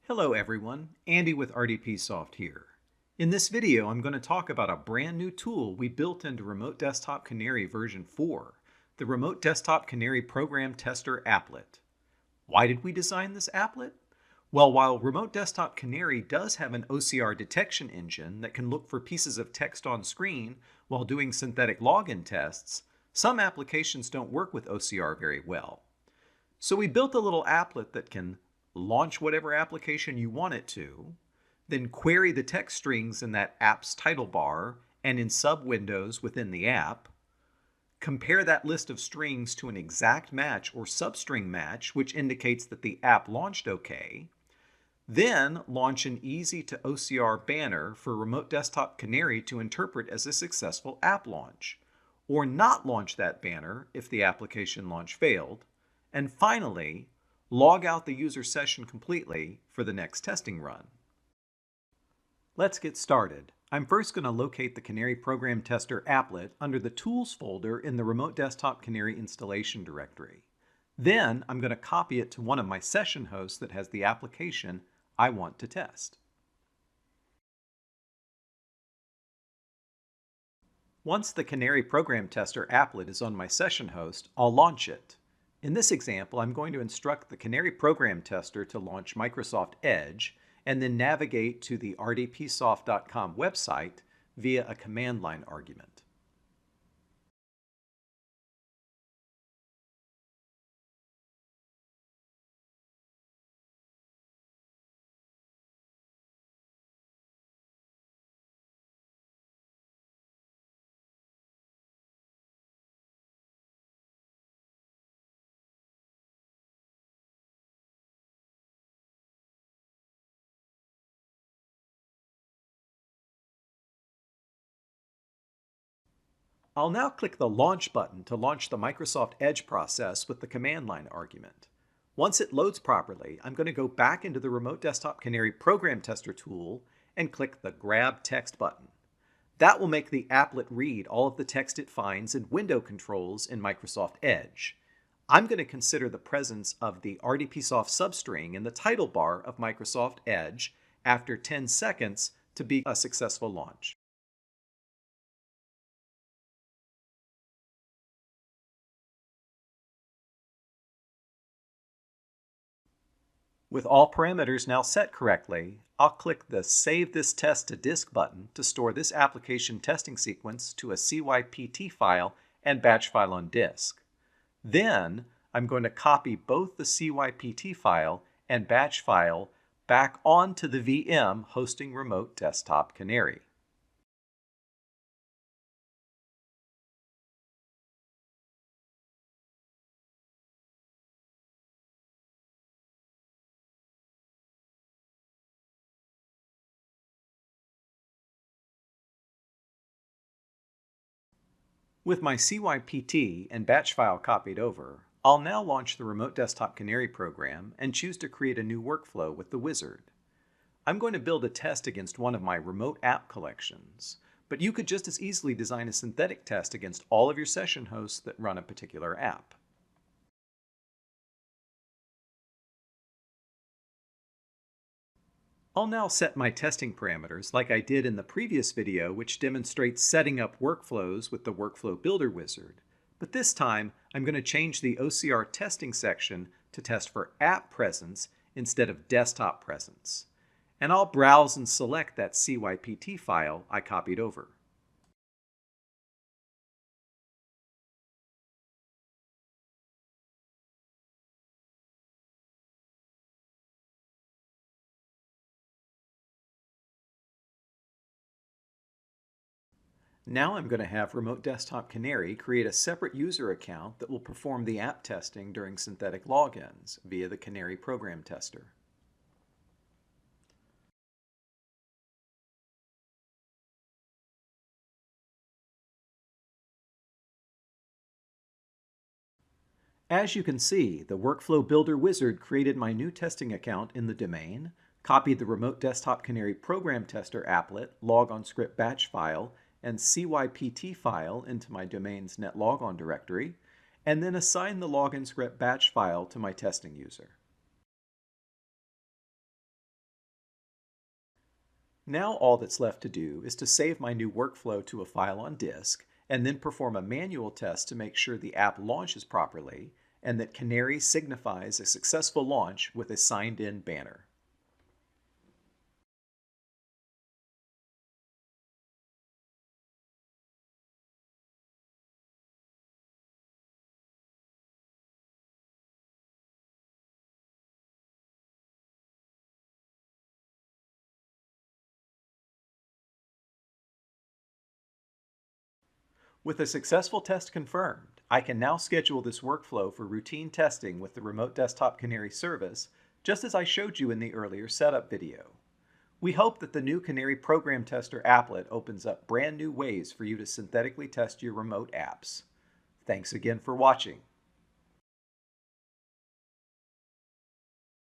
Hello everyone, Andy with RDPsoft here. In this video, I'm going to talk about a brand new tool we built into Remote Desktop Canary version 4, the Remote Desktop Canary Program Tester Applet. Why did we design this applet? Well, while Remote Desktop Canary does have an OCR detection engine that can look for pieces of text on screen while doing synthetic login tests, some applications don't work with OCR very well. So we built a little applet that can launch whatever application you want it to, then query the text strings in that app's title bar and in sub-windows within the app, compare that list of strings to an exact match or substring match, which indicates that the app launched okay, then launch an easy to OCR banner for Remote Desktop Canary to interpret as a successful app launch, or not launch that banner if the application launch failed, and finally, log out the user session completely for the next testing run. Let's get started. I'm first going to locate the Canary Program Tester applet under the Tools folder in the Remote Desktop Canary installation directory. Then I'm going to copy it to one of my session hosts that has the application I want to test. Once the Canary Program Tester applet is on my session host, I'll launch it. In this example, I'm going to instruct the Canary Program Tester to launch Microsoft Edge and then navigate to the rdpsoft.com website via a command line argument. I'll now click the Launch button to launch the Microsoft Edge process with the command line argument. Once it loads properly, I'm going to go back into the Remote Desktop Canary Program Tester tool and click the Grab Text button. That will make the applet read all of the text it finds in window controls in Microsoft Edge. I'm going to consider the presence of the RDPsoft substring in the title bar of Microsoft Edge after 10 seconds to be a successful launch. With all parameters now set correctly, I'll click the Save this test to disk button to store this application testing sequence to a CYPT file and batch file on disk. Then I'm going to copy both the CYPT file and batch file back onto the VM hosting Remote Desktop Canary. With my CYPT and batch file copied over, I'll now launch the Remote Desktop Canary program and choose to create a new workflow with the wizard. I'm going to build a test against one of my remote app collections, but you could just as easily design a synthetic test against all of your session hosts that run a particular app. I'll now set my testing parameters like I did in the previous video, which demonstrates setting up workflows with the Workflow Builder wizard. But this time, I'm going to change the OCR testing section to test for app presence instead of desktop presence. And I'll browse and select that CYPT file I copied over. Now I'm going to have Remote Desktop Canary create a separate user account that will perform the app testing during synthetic logins via the Canary Program Tester. As you can see, the Workflow Builder wizard created my new testing account in the domain, copied the Remote Desktop Canary Program Tester applet, logon script batch file, and CYPT file into my domain's netlogon directory, and then assigned the login script batch file to my testing user. Now all that's left to do is to save my new workflow to a file on disk, and then perform a manual test to make sure the app launches properly and that Canary signifies a successful launch with a signed in banner. With a successful test confirmed, I can now schedule this workflow for routine testing with the Remote Desktop Canary service, just as I showed you in the earlier setup video. We hope that the new Canary Program Tester applet opens up brand new ways for you to synthetically test your remote apps. Thanks again for watching.